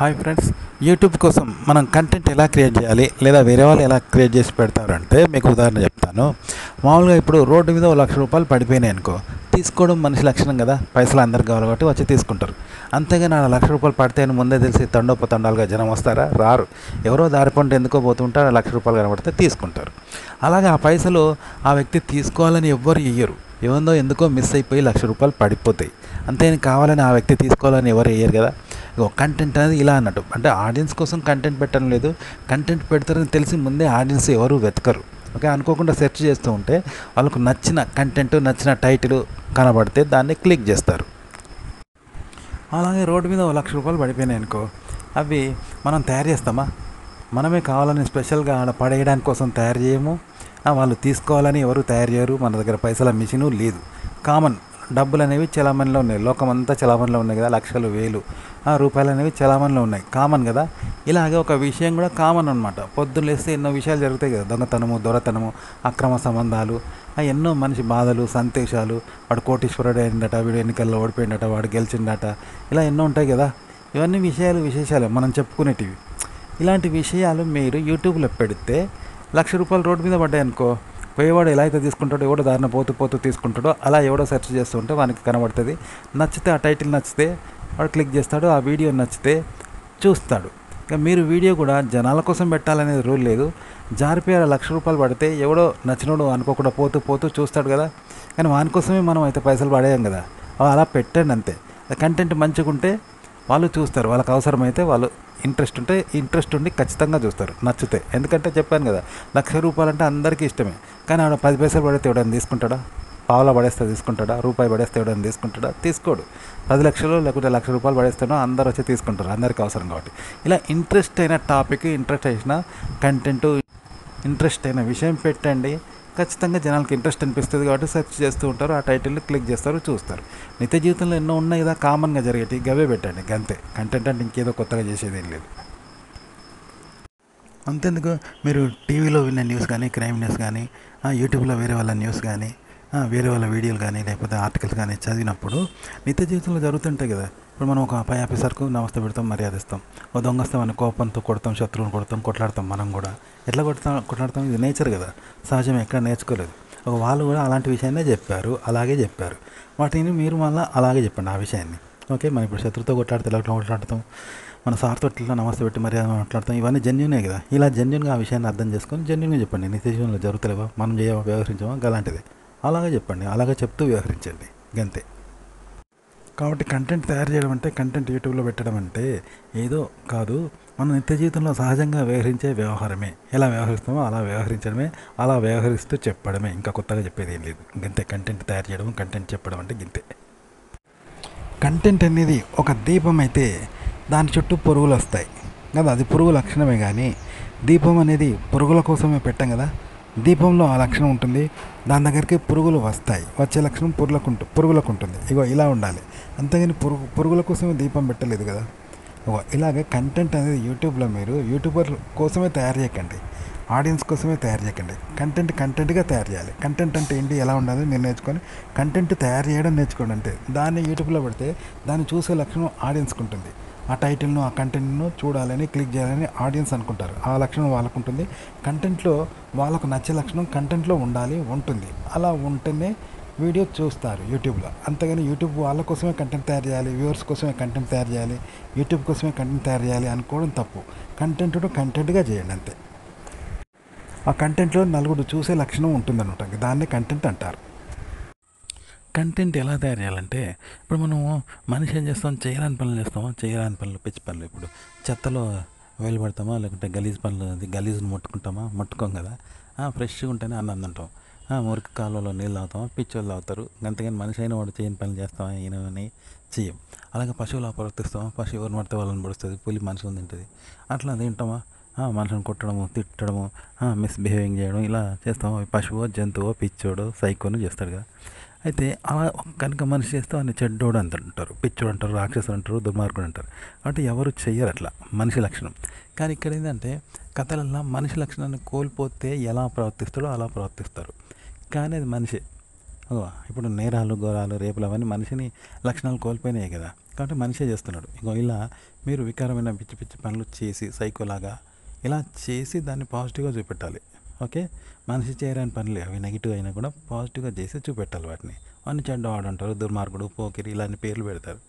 Hi friends, YouTube కోసం మనం content ఎలా క్రియేట్ చేయాలి లేదా వేరే వాళ్ళు ఎలా క్రియేట్ చేసి పెడతారంటే మీకు ఉదాహరణ చెప్తాను. మామూలుగా ఇప్పుడు రోడ్డు మీద 1,00,000 రూపాయలు పడిపోయినాయి అనుకో, తీసుకోవడం మనిషి లక్షణం కదా. పైసలు అందరికి కావాలి కాబట్టి వచ్చి తీసుకుంటారు. అంతేగాని 1,00,000 రూపాయలు పడితే అని ముందే తెలిసి తండోపతండాలుగా జనం వస్తారా? రారు. ఎవరో దారి పంట ఎందుకో పోతుంటారు, 1,00,000 రూపాయలు కనబడితే తీసుకుంటారు. అలాగే ఆ పైసలు ఆ వ్యక్తి తీసుకోవాలని ఎవ్వరు ఇయ్యరు. ఏముందో ఎందుకో మిస్ అయిపోయి 1,00,000 రూపాయలు పడిపోతాయి. అంతేని కావాలని ఆ వ్యక్తి తీసుకోవాలని ఎవరు వేయరు కదా. కంటెంట్ అనేది ఇలా అన్నట్టు, అంటే ఆడియన్స్ కోసం కంటెంట్ పెట్టడం లేదు, కంటెంట్ పెడతారని తెలిసి ముందే ఆడియన్స్ ఎవరు వెతకరు. ఓకే, అనుకోకుండా సెర్చ్ చేస్తూ ఉంటే వాళ్ళకు నచ్చిన కంటెంట్, నచ్చిన టైటిల్ కనబడితే దాన్ని క్లిక్ చేస్తారు. అలాగే రోడ్డు మీద 1,00,000 రూపాయలు పడిపోయినాయి అనుకో, అవి మనం తయారు చేస్తామా? మనమే కావాలని స్పెషల్గా ఆడ పడేయడానికి కోసం తయారు చేయము. వాళ్ళు తీసుకోవాలని ఎవరు తయారు చేయరు. మన దగ్గర పైసల మిషను లేదు. కామన్ డబ్బులు అనేవి చలామణిలో ఉన్నాయి, లోకమంతా చలామణిలో ఉన్నాయి కదా. లక్షలు, వేలు రూపాయలు అనేవి చలామణిలో ఉన్నాయి, కామన్ కదా. ఇలాగే ఒక విషయం కూడా కామన్ అనమాట. పొద్దున్న లేస్తే ఎన్నో విషయాలు జరుగుతాయి కదా. దొంగతనము, దొరతనము, అక్రమ సంబంధాలు, ఎన్నో మనిషి బాధలు, సంతోషాలు. వాడు కోటీశ్వరుడు అయిందట, వీడు ఎన్నికల్లో ఓడిపోయిందట, వాడు గెలిచిందట, ఇలా ఎన్నో ఉంటాయి కదా. ఇవన్నీ విశేషాలు మనం చెప్పుకునేటివి. ఇలాంటి విషయాలు మీరు యూట్యూబ్లో పెడితే 1,00,000 రూపాయలు రోడ్డు మీద పడ్డాయి అనుకో, పోయేవాడు ఎలా అయితే తీసుకుంటాడో, ఎవడో దారిన పోతూ తీసుకుంటాడో అలా ఎవడో సెర్చ్ చేస్తూ ఉంటే వానికి కనబడుతుంది. నచ్చితే, ఆ టైటిల్ నచ్చితే వాడు క్లిక్ చేస్తాడు, ఆ వీడియో నచ్చితే చూస్తాడు. ఇక మీరు వీడియో కూడా జనాల కోసం పెట్టాలనేది రూల్ లేదు. జారిపోయి 1,00,000 రూపాయలు పడితే ఎవడో నచ్చినోడు అనుకోకుండా పోతూ చూస్తాడు కదా. కానీ వాని కోసమే మనం అయితే పైసలు పడేయం కదా. అలా పెట్టండి అంతే. కంటెంట్ మంచిగా ఉంటే వాళ్ళు చూస్తారు, వాళ్ళకి అవసరమైతే వాళ్ళు ఇంట్రెస్ట్ ఉండి ఖచ్చితంగా చూస్తారు, నచ్చితే. ఎందుకంటే చెప్పాను కదా, 1,00,000 రూపాయలు అంటే అందరికీ ఇష్టమే. కానీ ఆడ 10 పైసలు పడితే ఎవడైనా తీసుకుంటాడా? పావులా పడేస్తే తీసుకుంటాడా? రూపాయి పడేస్తే ఎవడైనా తీసుకుంటాడా? తీసుకోడు. 10 లక్షలు లేకపోతే 1,00,000 రూపాయలు పడేస్తేనో అందరు వచ్చి తీసుకుంటారు, అందరికీ అవసరం కాబట్టి. ఇలా ఇంట్రెస్ట్ అయిన టాపిక్, ఇంట్రెస్ట్ అయిన కంటెంట్, ఇంట్రెస్ట్ అయిన విషయం పెట్టండి. ఖచ్చితంగా జనాలకి ఇంట్రెస్ట్ అనిపిస్తుంది కాబట్టి సెర్చ్ చేస్తూ ఉంటారు, ఆ టైటిల్ని క్లిక్ చేస్తారు, చూస్తారు. నిత్య జీవితంలో ఎన్నో ఉన్నాయి కదా, కామన్గా జరిగేటి గవే పెట్టండి, గంతే. కంటెంట్ అంటే ఇంకేదో కొత్తగా చేసేది ఏం లేదు. అంతెందుకు, మీరు టీవీలో విన్న న్యూస్ కానీ, క్రైమ్ న్యూస్ కానీ, యూట్యూబ్లో వేరే వాళ్ళ న్యూస్ కానీ, వేరే వాళ్ళ వీడియోలు కానీ, లేకపోతే ఆర్టికల్స్ కానీ చదివినప్పుడు నిత్య జీవితంలో జరుగుతుంటాయి కదా. ఇప్పుడు మనం ఒక పై ఆఫీసర్కు నమస్తే పెడతాం, మర్యాద ఇస్తాం. ఓ దొంగస్తామని కోపంతో కొడతాం, శత్రువుని కొడతాం, కొట్లాడతాం. మనం కూడా ఎట్లా కొట్లాడతాం? ఇది నేచర్ కదా, సహజం, ఎక్కడ నేర్చుకోలేదు. వాళ్ళు కూడా అలాంటి విషయాన్నే చెప్పారు, అలాగే చెప్పారు. వాటిని మీరు మళ్ళీ అలాగే చెప్పండి ఆ విషయాన్ని. ఓకే, మనం ఇప్పుడు శత్రుతో కొట్లాడితే ఎలా కొట్లాడతాం, మన సార్తో ఎట్లా నమస్తే పెట్టి మర్యాద మాట్లాడతాం, ఇవన్నీ జెన్యునే కదా. ఇలా జెన్యున్గా ఆ విషయాన్ని అర్థం చేసుకొని జెన్యున్గా చెప్పండి. నిత్య జీవనంలో జరుగుతలేవా, మనం వ్యవహరించామా, అలాంటిది అలాగే చెప్పండి, అలాగే చెప్తూ వ్యవహరించండి, గంతే. కాబట్టి కంటెంట్ తయారు చేయడం అంటే, కంటెంట్ యూట్యూబ్లో పెట్టడం అంటే ఏదో కాదు, మన నిత్య జీవితంలో సహజంగా వ్యవహరించే వ్యవహారమే. ఎలా వ్యవహరిస్తామో అలా వ్యవహరించడమే, అలా వ్యవహరిస్తూ చెప్పడమే. ఇంకా కొత్తగా చెప్పేది ఏం లేదు, గింతే. కంటెంట్ తయారు చేయడం, కంటెంట్ చెప్పడం అంటే గింతే. కంటెంట్ అనేది ఒక దీపం అయితే దాని చుట్టూ పురుగులు వస్తాయి కదా, అది పురుగు లక్షణమే. కానీ దీపం అనేది పురుగుల కోసమే పెట్టాం కదా. దీపంలో ఆ లక్షణం ఉంటుంది, దాని దగ్గరికి పురుగులు వస్తాయి, వచ్చే లక్షణం పురుగులకు ఉంటుంది. ఇలా ఉండాలి. అంతేగాని పురుగుల కోసమే దీపం పెట్టలేదు కదా. ఇలాగే కంటెంట్ అనేది యూట్యూబ్లో మీరు యూట్యూబర్ కోసమే తయారు చేయకండి, ఆడియన్స్ కోసమే తయారు చేయకండి. కంటెంట్గా తయారు చేయాలి. కంటెంట్ అంటే ఏంటి, ఎలా ఉండాలి మీరు నేర్చుకొని కంటెంట్ తయారు చేయడం నేర్చుకోండి అంతే. దాన్ని యూట్యూబ్లో పెడితే దాన్ని చూసే లక్షణం ఆడియన్స్కి ఉంటుంది. ఆ టైటిల్ను, ఆ కంటెంట్ను చూడాలని, క్లిక్ చేయాలని ఆడియన్స్ అనుకుంటారు. ఆ లక్షణం వాళ్ళకు ఉంటుంది. కంటెంట్లో వాళ్ళకు నచ్చే లక్షణం కంటెంట్లో ఉంటుంది. అలా ఉంటేనే వీడియో చూస్తారు యూట్యూబ్లో. అంతేగాని యూట్యూబ్ వాళ్ళ కోసమే కంటెంట్ తయారు చేయాలి, వ్యూవర్స్ కోసమే కంటెంట్ తయారు చేయాలి, యూట్యూబ్ కోసమే కంటెంట్ తయారు చేయాలి అనుకోవడం తప్పు. కంటెంట్గా చేయండి అంతే. ఆ కంటెంట్లో నలుగురు చూసే లక్షణం ఉంటుందన్నమాట, దాన్ని కంటెంట్ అంటారు. కంటెంట్ ఎలా తయారు చేయాలంటే, ఇప్పుడు మనము మనిషి ఏం చేస్తాం, చేయరాని పనులు, పిచ్చి పనులు. ఇప్పుడు చెత్తలో వేలు పెడతామా, లేకుంటే గలీజ్ని ముట్టుకోం కదా. ఫ్రెష్గా ఉంటేనే అన్నం తింటాం. మురికి కాలువలో నీళ్ళు తాగుతామా, పిచ్చోళ్ళు తాగుతారు. అంతేగాని మనిషి అయిన వాడు చేయని పనులు చేస్తామా, ఈయనని చెయ్యం. అలాగే పశువులా ప్రవర్తిస్తామా, పశువు ఎవరిని పడితే వాళ్ళని పడుస్తుంది, పులి మనుషులను తింటుంది. అట్లా తింటామా, మనుషులను కొట్టడము, తిట్టడము, మిస్బిహేవింగ్ చేయడం, ఇలా చేస్తాము. పశువో, జంతువో, పిచ్చోడో, సైకోను చేస్తాడు కదా. అయితే అలా కనుక మనిషి చేస్తే వాడిని చెడ్డోడు అంటారు, పిచ్చోడు అంటారు, రాక్షసుడు అంటారు, దుర్మార్గుడు అంటారు. అంటే ఎవరు చెయ్యరు అట్లా, మనిషి లక్షణం. కానీ ఇక్కడ ఏంటంటే, కథలల్లో మనిషి లక్షణాన్ని కోల్పోతే ఎలా ప్రవర్తిస్తాడో అలా ప్రవర్తిస్తారు. కానీ అది మనిషి. ఇప్పుడు నేరాలు, ఘోరాలు, రేపులు అవన్నీ మనిషిని లక్షణాలు కోల్పోయినాయి కదా. కాబట్టి మనిషే చేస్తున్నాడు. ఇంకో ఇలా మీరు వికారమైన పిచ్చి పిచ్చి పనులు చేసి సైకోలాగా ఇలా చేసి దాన్ని పాజిటివ్గా చూపెట్టాలి. ఓకే, మనిషి చేయరాని పనులే అవి నెగిటివ్ అయినా కూడా పాజిటివ్గా చేసి చూపెట్టాలి వాటిని. వాడిని చెడ్డవాడు అంటారు, దుర్మార్గుడు, పోకిరి ఇలాంటి పేర్లు పెడతారు.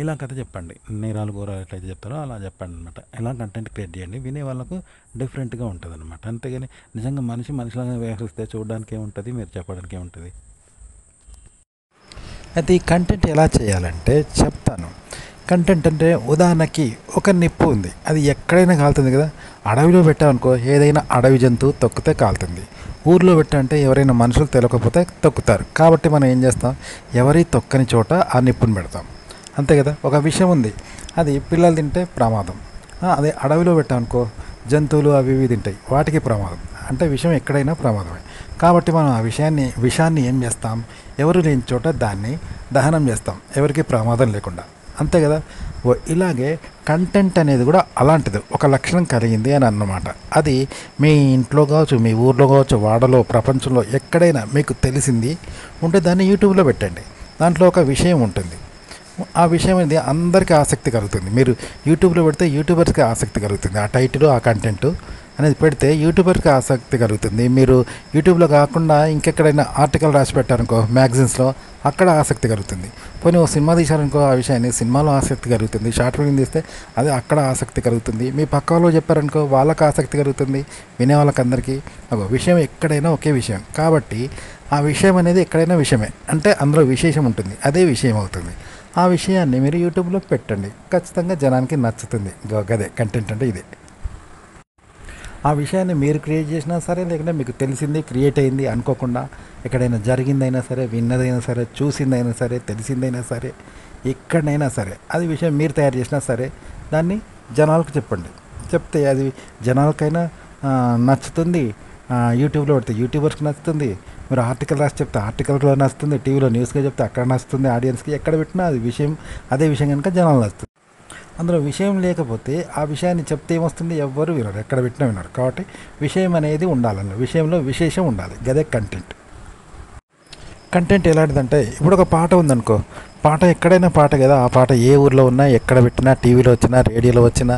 ఇలా కథ చెప్పండి, నేరాలు ఘోరాలు ఎట్లయితే చెప్తారో అలా చెప్పండి అనమాట. ఇలా కంటెంట్ క్రియేట్ చేయండి, వినే వాళ్ళకు డిఫరెంట్గా ఉంటుంది అనమాట. అంతేగాని నిజంగా మనిషిలాగా వ్యవహరిస్తే చూడడానికి ఏముంటుంది, మీరు చెప్పడానికి ఏముంటుంది. అయితే ఈ కంటెంట్ ఎలా చేయాలంటే చెప్తాను. కంటెంట్ అంటే ఉదాహరణకి ఒక నిప్పు ఉంది, అది ఎక్కడైనా కాలుతుంది కదా. అడవిలో పెట్టామనుకో, ఏదైనా అడవి జంతువు తొక్కితే కాలుతుంది. ఊర్లో పెట్టాలంటే ఎవరైనా మనుషులు తెలియకపోతే తొక్కుతారు. కాబట్టి మనం ఏం చేస్తాం, ఎవరి తొక్కని చోట ఆ నిప్పుని పెడతాం, అంతే కదా. ఒక విషయం ఉంది, అది పిల్లలు తింటే ప్రమాదం. అదే అడవిలో పెట్టామనుకో, జంతువులు అవి ఇవి తింటాయి, వాటికి ప్రమాదం. అంటే విషయం ఎక్కడైనా ప్రమాదమే. కాబట్టి మనం ఆ విషాన్ని ఏం చేస్తాం, ఎవరు లేని చోట దాన్ని దహనం చేస్తాం, ఎవరికి ప్రమాదం లేకుండా, అంతే కదా. ఇలాగే కంటెంట్ అనేది కూడా అలాంటిది, ఒక లక్షణం కలిగింది అని అన్నమాట. అది మీ ఇంట్లో కావచ్చు, మీ ఊర్లో కావచ్చు, వాడలో, ప్రపంచంలో ఎక్కడైనా మీకు తెలిసింది ఉంటే దాన్ని యూట్యూబ్లో పెట్టండి. దాంట్లో ఒక విషయం ఉంటుంది, ఆ విషయం అనేది అందరికీ ఆసక్తి కలుగుతుంది. మీరు యూట్యూబ్లో పెడితే యూట్యూబర్స్కి ఆసక్తి కలుగుతుంది. ఆ టైటిల్, ఆ కంటెంట్ అనేది పెడితే యూట్యూబర్కి ఆసక్తి కలుగుతుంది. మీరు యూట్యూబ్లో కాకుండా ఇంకెక్కడైనా ఆర్టికల్ రాసి పెట్టారనుకో, మ్యాగజైన్స్లో, అక్కడ ఆసక్తి కలుగుతుంది. పోనీ ఓ సినిమా తీశారనుకో, ఆ విషయాన్ని సినిమాలో ఆసక్తి కలుగుతుంది. షార్ట్ ఫిల్మ్ తీస్తే అదే అక్కడ ఆసక్తి కలుగుతుంది. మీ పక్క వాళ్ళు చెప్పారనుకో, వాళ్ళకి ఆసక్తి కలుగుతుంది, వినే వాళ్ళకందరికీ. ఒక విషయం ఎక్కడైనా ఒకే విషయం కాబట్టి ఆ విషయం అనేది ఎక్కడైనా విషయమే, అంటే అందులో విశేషం ఉంటుంది, అదే విషయం అవుతుంది. ఆ విషయాన్ని మీరు యూట్యూబ్లో పెట్టండి, ఖచ్చితంగా జనానికి నచ్చుతుంది. గదే కంటెంట్ అంటే ఇదే. ఆ విషయాన్ని మీరు క్రియేట్ చేసినా సరే, లేకుంటే మీకు తెలిసింది క్రియేట్ అయింది అనుకోకుండా ఎక్కడైనా జరిగిందైనా సరే, విన్నదైనా సరే, చూసిందైనా సరే, తెలిసిందైనా సరే, ఎక్కడైనా సరే అది విషయం మీరు తయారు చేసినా సరే దాన్ని జనాలకు చెప్పండి. చెప్తే అది జనాలకైనా నచ్చుతుంది. యూట్యూబ్లో పెడితే యూట్యూబర్స్కి నచ్చుతుంది. మీరు ఆర్టికల్ రాసి చెప్తే ఆర్టికల్లో నచ్చుతుంది. టీవీలో న్యూస్గా చెప్తే అక్కడ నచ్చుతుంది. ఆడియన్స్కి ఎక్కడ పెట్టినా అది విషయం, అదే విషయం కనుక జనాలు నచ్చుతుంది. అందులో విషయం లేకపోతే ఆ విషయాన్ని చెప్తే ఏమొస్తుంది, ఎవ్వరు వినరు, ఎక్కడ పెట్టినా వినరు. కాబట్టి విషయం అనేది ఉండాలన్న, విషయంలో విశేషం ఉండాలి, గదే కంటెంట్. కంటెంట్ ఎలాంటిదంటే, ఇప్పుడు ఒక పాట ఉందనుకో, పాట ఎక్కడైనా పాట కదా, ఆ పాట ఏ ఊర్లో ఉన్నా, ఎక్కడ పెట్టినా, టీవీలో వచ్చినా, రేడియోలో వచ్చినా,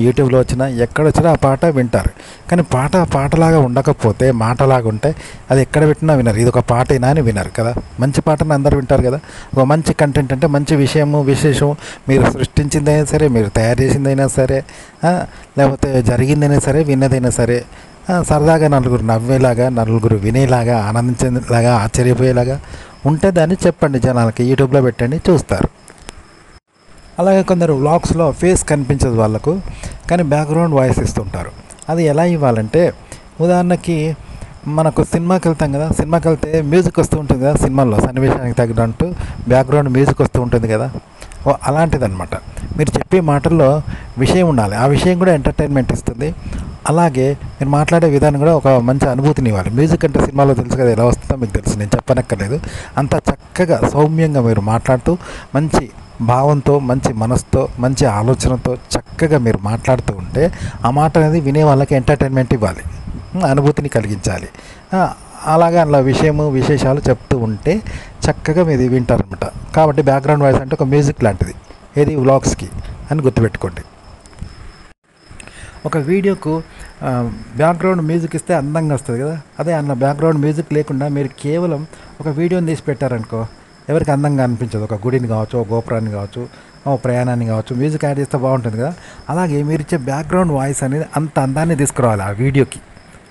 యూట్యూబ్లో వచ్చినా, ఎక్కడ వచ్చినా ఆ పాట వింటారు. కానీ పాట పాటలాగా ఉండకపోతే, మాటలాగా ఉంటే అది ఎక్కడ పెట్టినా వినరు. ఇది ఒక పాటేనా అని వినరు కదా. మంచి పాటను అందరు వింటారు కదా. ఒక మంచి కంటెంట్ అంటే మంచి విషయము, విశేషం, మీరు సృష్టించిందైనా సరే, మీరు తయారు చేసిందైనా సరే, లేకపోతే జరిగిందైనా సరే, విన్నదైనా సరే, సరదాగా నలుగురు నవ్వేలాగా, నలుగురు వినేలాగా, ఆనందించేలాగా, ఆశ్చర్యపోయేలాగా ఉంటే దాన్ని చెప్పండి జనాలకి, యూట్యూబ్లో పెట్టండి, చూస్తారు. అలాగే కొందరు వ్లాగ్స్లో ఫేస్ కనిపించదు వాళ్ళకు, కానీ బ్యాక్గ్రౌండ్ వాయిస్ ఇస్తుంటారు. అది ఎలా ఇవ్వాలంటే, ఉదాహరణకి మనకు సినిమాకి వెళ్తాం కదా, సినిమాకి వెళ్తే మ్యూజిక్ వస్తూ ఉంటుంది కదా, సినిమాల్లో సన్నివేశానికి తగినట్టు బ్యాక్గ్రౌండ్ మ్యూజిక్ వస్తూ ఉంటుంది కదా, అలాంటిదన్నమాట. మీరు చెప్పే మాటల్లో విషయం ఉండాలి, ఆ విషయం కూడా ఎంటర్టైన్మెంట్ ఇస్తుంది. అలాగే మీరు మాట్లాడే విధానం కూడా ఒక మంచి అనుభూతిని ఇవ్వాలి. మ్యూజిక్ అంటే సినిమాలో తెలుసు కదా ఎలా వస్తుందో మీకు తెలుసు, నేను చెప్పనక్కర్లేదు. అంత చక్కగా సౌమ్యంగా మీరు మాట్లాడుతూ, మంచి భావంతో, మంచి మనసుతో, మంచి ఆలోచనతో చక్కగా మీరు మాట్లాడుతూ ఉంటే ఆ మాట అనేది వినే వాళ్ళకి ఎంటర్టైన్మెంట్ ఇవ్వాలి, అనుభూతిని కలిగించాలి. అలాగే అలా విశేషాలు చెప్తూ ఉంటే చక్కగా మీరు వింటారనమాట. కాబట్టి బ్యాక్గ్రౌండ్ వాయిస్ అంటే ఒక మ్యూజిక్ లాంటిది, ఏది వ్లాగ్స్కి అని గుర్తుపెట్టుకోండి. ఒక వీడియోకు బ్యాక్గ్రౌండ్ మ్యూజిక్ ఇస్తే అందంగా వస్తుంది కదా, అదే అన్న బ్యాక్గ్రౌండ్ మ్యూజిక్ లేకుండా మీరు కేవలం ఒక వీడియోని తీసి పెట్టారనుకో, ఎవరికి అందంగా అనిపించదు. ఒక గుడిని కావచ్చు, ఒక గోపురాన్ని కావచ్చు, ఒక ప్రయాణాన్ని కావచ్చు, మ్యూజిక్ యాడ్ చేస్తే బాగుంటుంది కదా. అలాగే మీరు ఇచ్చే బ్యాక్గ్రౌండ్ వాయిస్ అనేది అంత అందాన్ని తీసుకురావాలి ఆ వీడియోకి.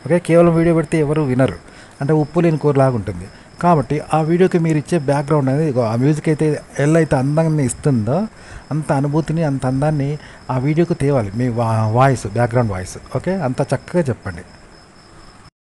ఓకే, కేవలం వీడియో పెడితే ఎవరు వినరు, అంటే ఉప్పు లేని కూరలాగా ఉంటుంది. కాబట్టి ఆ వీడియోకి మీరు ఇచ్చే బ్యాక్గ్రౌండ్ అనేది, ఆ మ్యూజిక్ అయితే అయితే అందాన్ని ఇస్తుందో అంత అనుభూతిని, అంత అందాన్ని ఆ వీడియోకి తేవాలి మీ వాయిస్, బ్యాక్గ్రౌండ్ వాయిస్. ఓకే, అంత చక్కగా చెప్పండి.